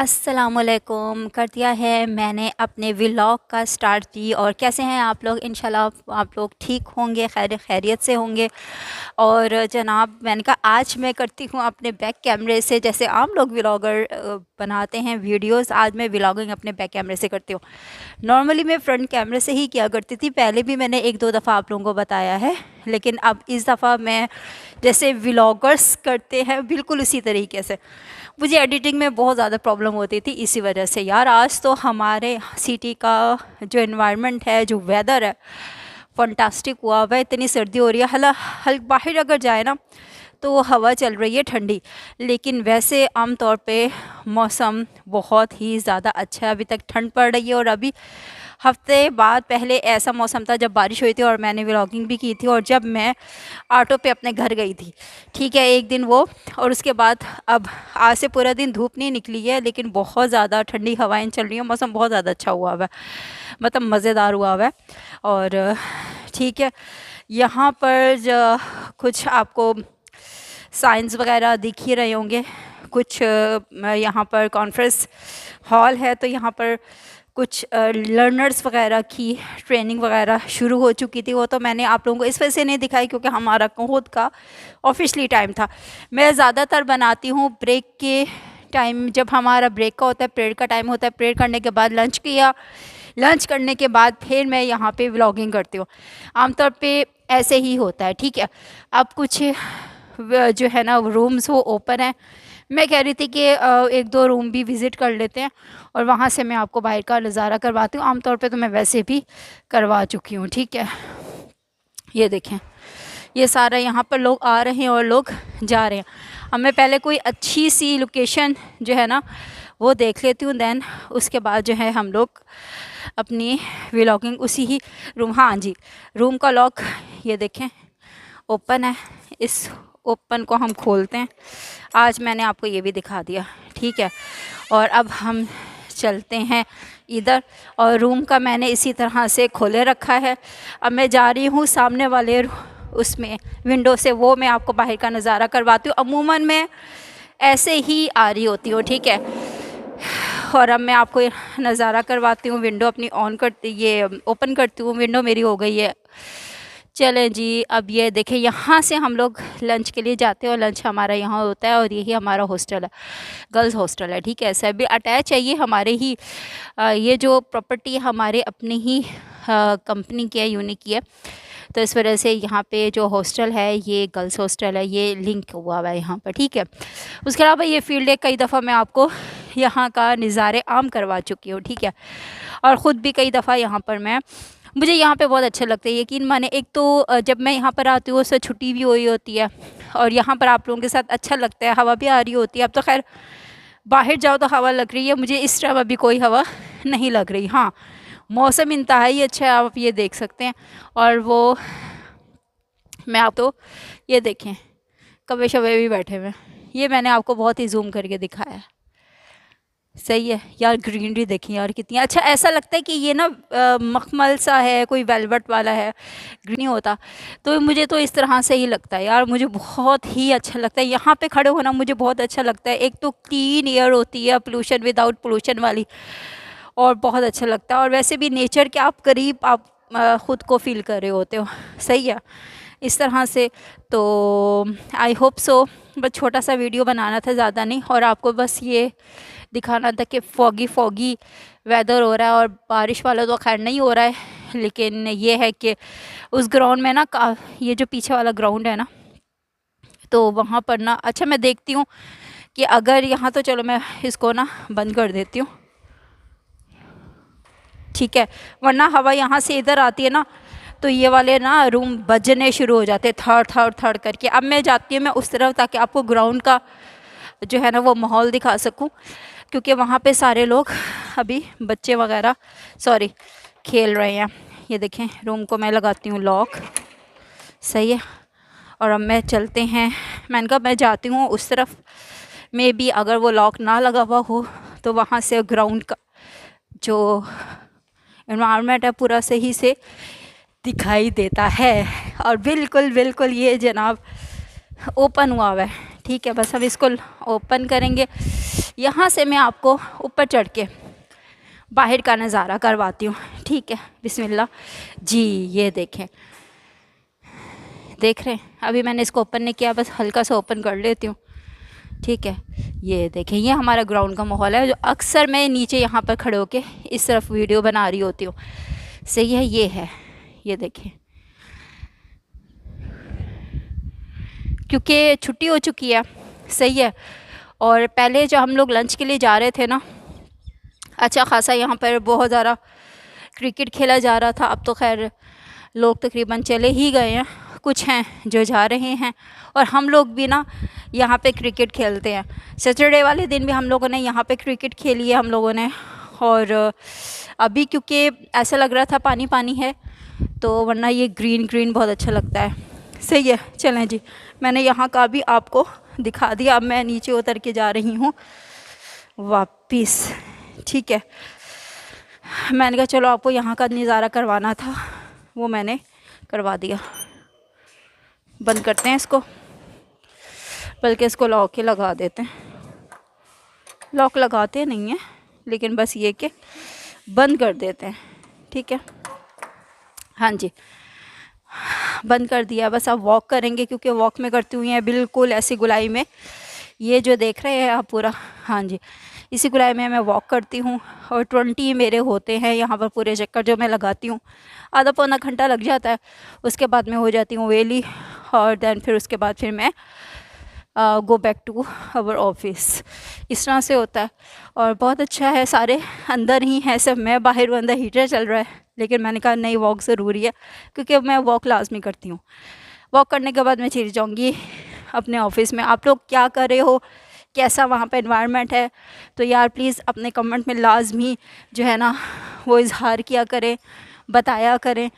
अस्सलामुअलैकुम कर दिया है मैंने अपने व्लॉग का स्टार्ट की। और कैसे हैं आप लोग? इंशाल्लाह आप लोग ठीक होंगे, खैरियत से होंगे। और जनाब, मैंने कहा आज मैं करती हूँ अपने बैक कैमरे से, जैसे आम लोग व्लॉगर बनाते हैं वीडियोस। आज मैं व्लॉगिंग अपने बैक कैमरे से करती हूँ। नॉर्मली मैं फ्रंट कैमरे से ही किया करती थी, पहले भी मैंने एक दो दफ़ा आप लोगों को बताया है, लेकिन अब इस दफ़ा मैं जैसे व्लॉगर्स करते हैं बिल्कुल उसी तरीके से। मुझे एडिटिंग में बहुत ज़्यादा प्रॉब्लम होती थी इसी वजह से। यार आज तो हमारे सिटी का जो एनवायरनमेंट है, जो वेदर है, फंटास्टिक हुआ हुआ है। इतनी सर्दी हो रही है, हल बाहर अगर जाए ना तो हवा चल रही है ठंडी, लेकिन वैसे आम तौर पे मौसम बहुत ही ज़्यादा अच्छा है। अभी तक ठंड पड़ रही है और अभी हफ्ते बाद पहले ऐसा मौसम था जब बारिश हुई थी और मैंने व्लॉगिंग भी की थी। और जब मैं ऑटो पे अपने घर गई थी, ठीक है, एक दिन वो, और उसके बाद अब आज से पूरा दिन धूप नहीं निकली है, लेकिन बहुत ज़्यादा ठंडी हवाएं चल रही हैं। मौसम बहुत ज़्यादा अच्छा हुआ हुआ है, मतलब मज़ेदार हुआ हुआ है। और ठीक है, यहाँ पर कुछ आपको साइंस वगैरह दिख ही रहे होंगे। कुछ यहाँ पर कॉन्फ्रेंस हॉल है, तो यहाँ पर कुछ लर्नर्स वगैरह की ट्रेनिंग वगैरह शुरू हो चुकी थी। वो तो मैंने आप लोगों को इस वजह से नहीं दिखाई क्योंकि हमारा खुद का ऑफिशियली टाइम था। मैं ज़्यादातर बनाती हूँ ब्रेक के टाइम, जब हमारा ब्रेक का होता है, प्रेयर का टाइम होता है, प्रेयर करने के बाद लंच किया, लंच करने के बाद फिर मैं यहाँ पे व्लॉगिंग करती हूँ। आमतौर पे ऐसे ही होता है, ठीक है। अब कुछ जो है ना रूम्स वो ओपन है। मैं कह रही थी कि एक दो रूम भी विज़िट कर लेते हैं और वहाँ से मैं आपको बाहर का नज़ारा करवाती हूँ। आमतौर पे तो मैं वैसे भी करवा चुकी हूँ, ठीक है। ये देखें, ये सारा यहाँ पर लोग आ रहे हैं और लोग जा रहे हैं। अब मैं पहले कोई अच्छी सी लोकेशन जो है ना वो देख लेती हूँ, देन उसके बाद जो है हम लोग अपनी व्लॉगिंग उसी ही रूम, हाँ जी, रूम का लॉक ये देखें ओपन है। इस ओपन को हम खोलते हैं। आज मैंने आपको ये भी दिखा दिया, ठीक है। और अब हम चलते हैं इधर, और रूम का मैंने इसी तरह से खोले रखा है। अब मैं जा रही हूँ सामने वाले उसमें विंडो से, वो मैं आपको बाहर का नज़ारा करवाती हूँ। अमूमन मैं ऐसे ही आ रही होती हूँ, ठीक है। और अब मैं आपको नज़ारा करवाती हूँ। विंडो अपनी ऑन करती, ये ओपन करती हूँ, विंडो मेरी हो गई है। चलें जी, अब ये देखें, यहाँ से हम लोग लंच के लिए जाते हैं और लंच हमारा यहाँ होता है। और यही हमारा हॉस्टल है, गर्ल्स हॉस्टल है, ठीक है। सब भी अटैच है, ये हमारे ही ये जो प्रॉपर्टी हमारे अपनी ही कंपनी की है, यूनिक की है। तो इस वजह से यहाँ पे जो हॉस्टल है ये गर्ल्स हॉस्टल है, ये लिंक हुआ हुआ है यहाँ पर, ठीक है। उसके अलावा ये फील्ड है, कई दफ़ा मैं आपको यहाँ का नज़ारे आम करवा चुकी हूँ, ठीक है। और ख़ुद भी कई दफ़ा यहाँ पर मुझे यहाँ पे बहुत अच्छा लगता है, यकीन माने। एक तो जब मैं यहाँ पर आती हूँ उससे छुट्टी भी हुई होती है और यहाँ पर आप लोगों के साथ अच्छा लगता है, हवा भी आ रही होती है। अब तो खैर बाहर जाओ तो हवा लग रही है, मुझे इस टाइम अभी कोई हवा नहीं लग रही। हाँ, मौसम इंतहाई अच्छा है, आप ये देख सकते हैं। और वो मैं आप तो ये देखें, कौवे शवे भी बैठे हुए हैं, ये मैंने आपको बहुत ही जूम करके दिखाया है। सही है यार, ग्रीनरी देखिए यार कितनी अच्छा, ऐसा लगता है कि ये ना मखमल सा है, कोई वेलवेट वाला है, ग्रीन होता। तो मुझे तो इस तरह से ही लगता है यार, मुझे बहुत ही अच्छा लगता है यहाँ पे खड़े होना, मुझे बहुत अच्छा लगता है। एक तो क्लीन एयर होती है, पोल्यूशन विदाउट पोल्यूशन वाली, और बहुत अच्छा लगता है। और वैसे भी नेचर के आप करीब आप ख़ुद को फील कर रहे होते हो, सही है, इस तरह से। तो आई होप सो, बस छोटा सा वीडियो बनाना था, ज़्यादा नहीं। और आपको बस ये दिखाना था कि फॉगी वेदर हो रहा है, और बारिश वाला तो खैर नहीं हो रहा है, लेकिन ये है कि उस ग्राउंड में ना, ये जो पीछे वाला ग्राउंड है ना, तो वहाँ पर ना, अच्छा मैं देखती हूँ कि अगर यहाँ, तो चलो मैं इसको ना बंद कर देती हूँ, ठीक है, वरना हवा यहाँ से इधर आती है ना, तो ये वाले ना रूम बजने शुरू हो जाते हैं थर्ड थर्ड थर्ड करके। अब मैं जाती हूँ मैं उस तरफ, ताकि आपको ग्राउंड का जो है ना वो माहौल दिखा सकूँ, क्योंकि वहाँ पे सारे लोग अभी बच्चे वगैरह खेल रहे हैं। ये देखें, रूम को मैं लगाती हूँ लॉक, सही है। और अब मैं चलते हैं, मैंने कहा मैं जाती हूँ उस तरफ, मे बी अगर वो लॉक ना लगा हुआ हो तो वहाँ से ग्राउंड का जो एनवायरनमेंट है पूरा सही से दिखाई देता है। और बिल्कुल बिल्कुल ये जनाब ओपन हुआ हुआ है, ठीक है। बस अब इसको ओपन करेंगे। यहाँ से मैं आपको ऊपर चढ़ के बाहर का नज़ारा करवाती हूँ, ठीक है। बिस्मिल्लाह जी। ये देखें, देख रहे हैं, अभी मैंने इसको ओपन नहीं किया, बस हल्का सा ओपन कर लेती हूँ, ठीक है। ये देखें, ये हमारा ग्राउंड का माहौल है। जो अक्सर मैं नीचे यहाँ पर खड़े होके इस तरफ वीडियो बना रही होती हूँ, सही है। ये है, ये देखें, क्योंकि छुट्टी हो चुकी है, सही है। और पहले जो हम लोग लंच के लिए जा रहे थे ना, अच्छा खासा यहाँ पर बहुत ज़्यादा क्रिकेट खेला जा रहा था। अब तो खैर लोग तकरीबन चले ही गए हैं, कुछ हैं जो जा रहे हैं। और हम लोग भी ना यहाँ पे क्रिकेट खेलते हैं। सैटरडे वाले दिन भी हम लोगों ने यहाँ पे क्रिकेट खेली है हम लोगों ने। और अभी क्योंकि ऐसा लग रहा था पानी पानी है, तो वरना ये ग्रीन ग्रीन बहुत अच्छा लगता है, सही है। चलें जी, मैंने यहाँ का भी आपको दिखा दिया। अब मैं नीचे उतर के जा रही हूँ वापस, ठीक है। मैंने कहा चलो आपको यहाँ का नज़ारा करवाना था, वो मैंने करवा दिया। बंद करते हैं इसको, बल्कि इसको लॉक ही लगा देते हैं। लॉक लगाते नहीं हैं, लेकिन बस ये कि बंद कर देते हैं, ठीक है। हाँ जी, बंद कर दिया। बस अब वॉक करेंगे, क्योंकि वॉक में करती हुई हैं बिल्कुल ऐसी गुलाई में, ये जो देख रहे हैं आप पूरा, हाँ जी, इसी गुलाई में मैं वॉक करती हूँ। और 20 मेरे होते हैं यहाँ पर पूरे चक्कर जो मैं लगाती हूँ। आधा पौना घंटा लग जाता है, उसके बाद मैं हो जाती हूँ वेली। और दैन फिर उसके बाद फिर मैं go back to our office. इस तरह से होता है और बहुत अच्छा है। सारे अंदर ही हैं, सब मैं बाहर हूँ, अंदर हीटर चल रहा है। लेकिन मैंने कहा नहीं, वॉक ज़रूरी है, क्योंकि मैं वॉक लाजमी करती हूँ। वॉक करने के बाद मैं चली जाऊँगी अपने ऑफिस में। आप लोग क्या कर रहे हो, कैसा वहाँ पे एनवायरनमेंट है, तो यार प्लीज़ अपने कमेंट में लाजमी जो है ना वो इजहार किया करें, बताया करें,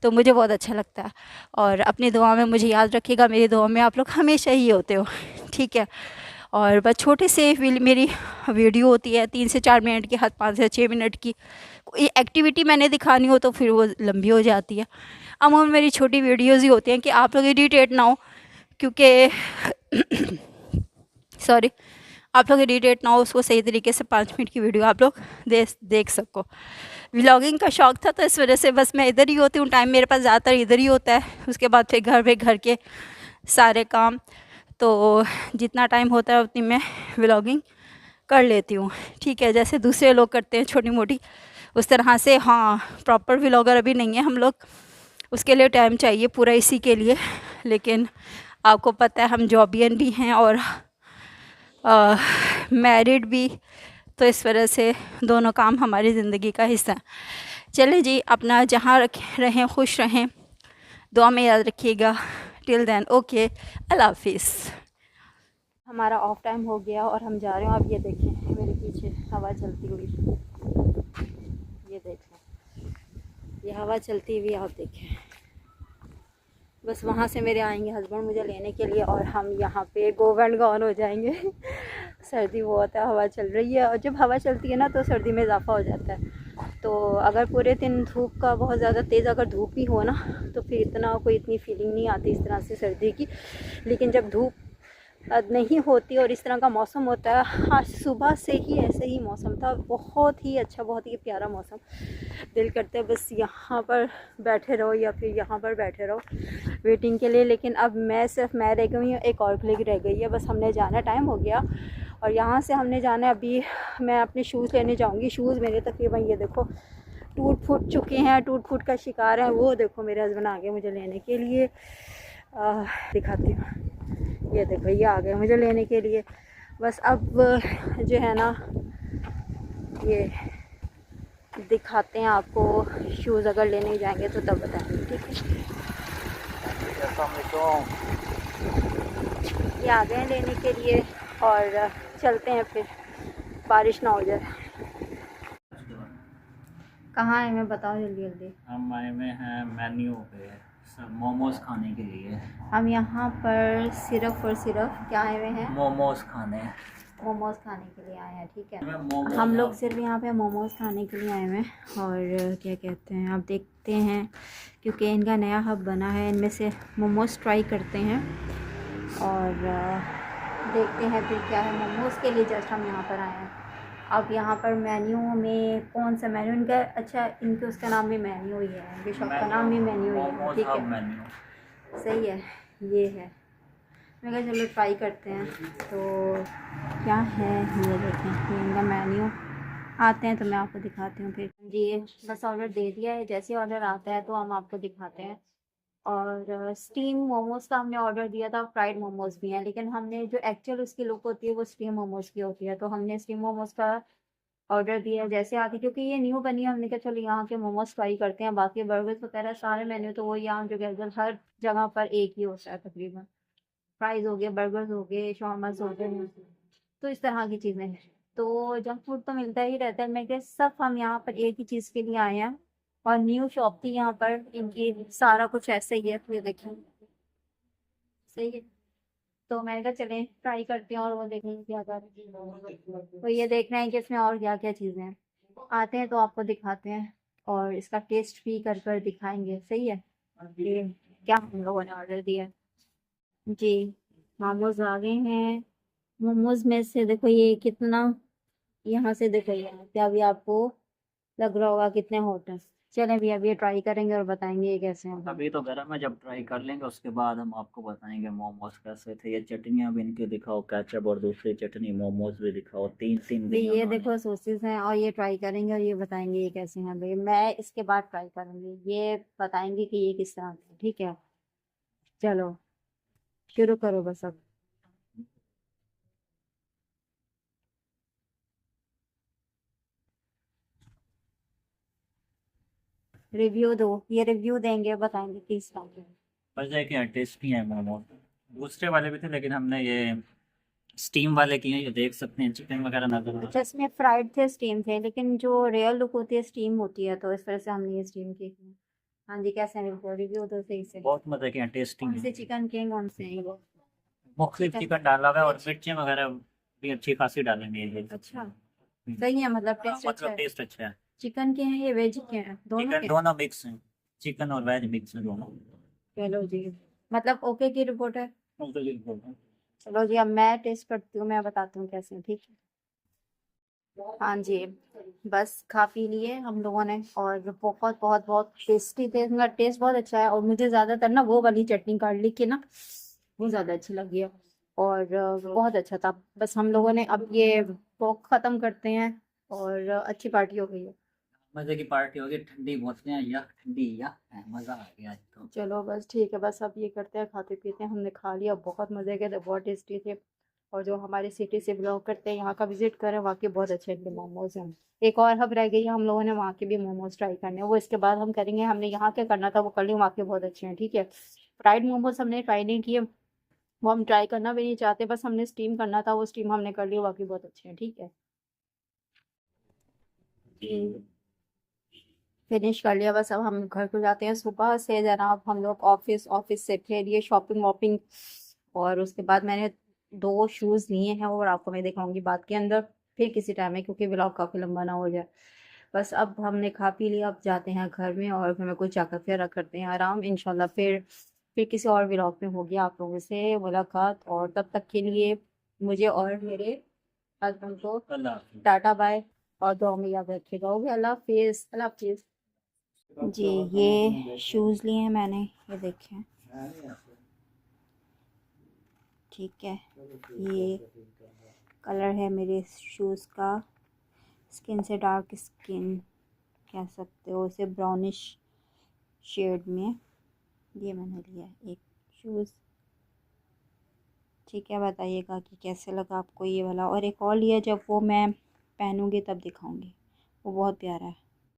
तो मुझे बहुत अच्छा लगता है। और अपनी दुआ में मुझे याद रखिएगा, मेरी दुआ में आप लोग हमेशा ही होते हो, ठीक है। और बस छोटे से मेरी वीडियो होती है 3 से 4 मिनट की, 5 से 6 मिनट की। कोई एक्टिविटी मैंने दिखानी हो तो फिर वो लंबी हो जाती है। अमूमन मेरी छोटी वीडियोज़ ही होती हैं कि आप लोग इरिटेट ना हो, क्योंकि सॉरी, आप लोग इरिटेट ना हो, उसको सही तरीके से 5 मिनट की वीडियो आप लोग देख सको। व्लॉगिंग का शौक़ था, तो इस वजह से बस मैं इधर ही होती हूँ, टाइम मेरे पास ज़्यादातर इधर ही होता है। उसके बाद फिर घर के सारे काम, तो जितना टाइम होता है उतनी मैं व्लॉगिंग कर लेती हूँ, ठीक है। जैसे दूसरे लोग करते हैं छोटी मोटी, उस तरह से हाँ प्रॉपर व्लॉगर अभी नहीं है हम लोग, उसके लिए टाइम चाहिए पूरा इसी के लिए। लेकिन आपको पता है हम जॉबियन भी हैं और मैरिड भी, तो इस वजह से दोनों काम हमारी ज़िंदगी का हिस्सा है। चलें जी, अपना जहाँ रहें खुश रहें, दुआ में याद रखिएगा। टिल देन ओके, अल्लाह हाफिज़। हमारा ऑफ टाइम हो गया और हम जा रहे हैं। अब ये देखें मेरे पीछे हवा चलती हुई, ये देखें, ये हवा चलती हुई आप देखें। बस वहाँ से मेरे आएंगे हस्बैंड मुझे लेने के लिए और हम यहाँ पे गो एंड गॉन हो जाएंगे। सर्दी बहुत है, हवा चल रही है, और जब हवा चलती है ना तो सर्दी में इजाफा हो जाता है। तो अगर पूरे दिन धूप का बहुत ज़्यादा तेज़ अगर धूप भी हो ना, तो फिर इतनी फीलिंग नहीं आती इस तरह से सर्दी की। लेकिन जब धूप नहीं होती और इस तरह का मौसम होता है, आज सुबह से ही ऐसे ही मौसम था, बहुत ही अच्छा, बहुत ही प्यारा मौसम। दिल करता है बस यहाँ पर बैठे रहो या फिर यहाँ पर बैठे रहो वेटिंग के लिए। लेकिन अब सिर्फ मैं रह गई हूँ, एक और कलीग रह गई है, बस हमने जाना, टाइम हो गया और यहाँ से हमने जाना है। अभी मैं अपने शूज़ लेने जाऊँगी। शूज़ मेरे तकरीबन ये देखो टूट फूट चुके हैं, टूट फूट का शिकार है। वो देखो मेरे हस्बैंड आ गए मुझे लेने के लिए, दिखाती हूँ, ये देखो ये आ गए मुझे लेने के लिए। बस अब जो है ना ये दिखाते हैं आपको, शूज़ अगर लेने जाएंगे तो तब बताएंगे, ठीक है। ये आ गए लेने के लिए और चलते हैं, फिर बारिश ना हो जाए। कहाँ है मैं बताओ जल्दी जल्दी। हम आए हुए हैं मेन्यू पे सब मोमोज खाने के लिए। हम यहाँ पर सिर्फ और सिर्फ क्या आए हुए हैं, मोमोज खाने के लिए आए हैं, ठीक है। हम लोग सिर्फ यहाँ पे मोमोज खाने के लिए आए हुए हैं। और क्या कहते हैं, अब देखते हैं, क्योंकि इनका नया हब बना है, इनमें से मोमोज ट्राई करते हैं। और देखते हैं फिर क्या है। मोमोज़ के लिए जस्ट हम यहाँ पर आए हैं। अब यहाँ पर मेन्यू में कौन सा मेन्यू इनका, अच्छा इनके उसका नाम भी मेन्यू ही है, इनके शॉप का नाम भी मेन्यू ही है, मोमोज ठीक हब है, मेन्यू। सही है। ये है, मैं कहा चलो ट्राई करते हैं। तो क्या है ये देखें, ये इनका मेन्यू। आते हैं तो मैं आपको दिखाती हूँ फिर। जी बस ऑर्डर दे दिया है, जैसे ही ऑर्डर आता है तो हम आपको दिखाते हैं। और स्टीम मोमोज़ का हमने ऑर्डर दिया था, फ्राइड मोमोज़ भी हैं, लेकिन हमने जो एक्चुअल उसकी लुक होती है वो स्टीम मोमोज़ की होती है, तो हमने स्टीम मोमोज़ का ऑर्डर दिया है। जैसे आती, क्योंकि ये न्यू बनी है, हमने कहा चलो यहाँ के मोमोज़ ट्राई करते हैं। बाकी बर्गर्स वगैरह सारे मेन्यू तो वही यहाँ जो गैजल हर जगह पर एक ही होता है तकरीबन। फ्राइज़ हो गए, बर्गर्स हो गए, शावरमास हो गए, तो इस तरह की चीज़ें हैं। तो जंक फूड तो मिलता ही रहता है, मैं कहा सब हम यहाँ पर एक ही चीज़ के लिए आए हैं। और न्यू शॉप थी यहाँ पर इनकी, सारा कुछ ऐसे ही है, ये देखिए सही है। तो मैंने कहा चलें ट्राई करते हैं और वो देखेंगे क्या कर रहे हैं। तो ये देख रहे हैं कि इसमें और क्या क्या चीज़ें हैं। आते हैं तो आपको दिखाते हैं और इसका टेस्ट भी कर कर दिखाएंगे, सही है। ये क्या हम लोगों ने ऑर्डर दिया है जी, मोमोज आ गए हैं। मोमोज में से देखो ये कितना, यहाँ से देखो ये क्या भी आपको लग रहा होगा कितने हॉट हैं। चलें भी अभी ये ट्राई करेंगे और बताएंगे ये कैसे हैं। अभी तो गर्म है, जब ट्राई कर लेंगे उसके बाद हम आपको बताएंगे मोमोज कैसे थे। ये चटनियाँ भी इनकी दिखाओ, केचप और दूसरी चटनी, मोमोज भी दिखाओ, तीन तीन भी दी ये उन्होंने। देखो सॉसेस हैं और ये ट्राई करेंगे और ये बताएंगे ये कैसे हैं। भाई मैं इसके बाद ट्राई करूंगी, ये बताएंगे कि ये किस तरह के हैं, ठीक है। चलो शुरू करो बस अब। रिव्यू दो, ये रिव्यू देंगे बताएंगे किस तरह के हैं। बस है कि टेस्टी है मोमोज। दूसरे वाले भी थे लेकिन हमने ये स्टीम वाले किए हैं, ये देख सकते हैं चिकन वगैरह नजर आ अच्छा इसमें फ्राइड थे, स्टीम थे, लेकिन जो रियल लुक होती है स्टीम होती है, तो इस तरह से हमने ये स्टीम की थी। हाँ जी कैसे हैं, रिव्यू रिव्यू दो सही से। बहुत मजे के हैं, टेस्टी कौन हैं। से चिकन के, कौन से हैं वो? मुख्तलिफ चिकन चिकन डाला हुआ है और वेज, मिर्चें वगैरह भी अच्छी खासी डालेंगे ये। अच्छा सही है, मतलब हाँ, टेस्ट अच्छा मतलब है। टेस्ट अच्छा है। चिकन के हैं ये वेज के हैं, दोनों चिकन के? दोनों मिक्स हैं, चिकन और वेज मिक्स है दोनों। चलो जी, मतलब ओके की रिपोर्ट है। मुख्तलिफ होगा। चलो जी अब मैं टेस्ट करती हूँ, मैं बताती हूँ कैसे हैं, ठीक है। हाँ जी, बस खा पी लिए हम लोगों ने और बहुत बहुत बहुत टेस्टी थे, इनका टेस्ट बहुत अच्छा है। और मुझे ज़्यादातर ना वो वाली चटनी गार्लिक की ना, वो ज़्यादा अच्छी लगी है। और बहुत अच्छा था। बस हम लोगों ने अब ये वॉक ख़त्म करते हैं और अच्छी पार्टी हो गई है। मजे की पार्टी होगी, ठंडी बोतलें या ठंडी या मजा आ गया आज तो। चलो बस ठीक है, बस अब ये करते हैं खाते पीते हैं। हमने खा लिया, बहुत मज़े के थे, बहुत टेस्टी थे। और जो हमारी सिटी से बिलोंग करते हैं यहाँ का विजिट करें, वहाँ के बहुत अच्छे अच्छे मोमोज हैं। एक और हब रह गई है, हम लोगों ने वहाँ के भी मोमोज ट्राई करने हैं, वो इसके बाद हम करेंगे। हमने यहाँ क्या करना था वो कर लिया, वहाँ के बहुत अच्छे हैं, ठीक है। फ्राइड मोमोज हमने ट्राई नहीं किए, वो हम ट्राई करना भी नहीं चाहते, बस हमने स्टीम करना था, वो स्टीम हमने कर लिया, बाकी बहुत अच्छे हैं, ठीक है। फिनिश कर लिया, बस अब हम घर को जाते हैं। सुबह से जनाब हम लोग ऑफिस, ऑफिस से फिर ये शॉपिंग वॉपिंग, और उसके बाद मैंने 2 शूज़ लिए हैं और आपको मैं दिखाऊंगी बाद के अंदर फिर किसी टाइम में, क्योंकि व्लॉग काफ़ी लंबा ना हो जाए। बस अब हमने खा पी लिया, अब जाते हैं घर में और घर में कुछ जाकर फिर करते हैं आराम इंशाल्लाह। फिर किसी और व्लॉग में होगी आप लोगों से मुलाकात, और तब तक के लिए मुझे और मेरे हस्बैंड को अल्लाह हाफिज़। टाटा बाय और दुआ में याद रखिएगा। ओके अल्लाह हाफिज़, अल्लाह हाफिज़। जी ये शूज़ लिए हैं मैंने, ये देखें, ठीक है। ये कलर है मेरे शूज़ का, स्किन से डार्क स्किन कह सकते हो इसे, ब्राउनिश शेड में ये मैंने लिया है एक शूज़, ठीक है। बताइएगा कि कैसे लगा आपको ये वाला। और एक और लिया, जब वो मैं पहनूंगी तब दिखाऊंगी, वो बहुत प्यारा है।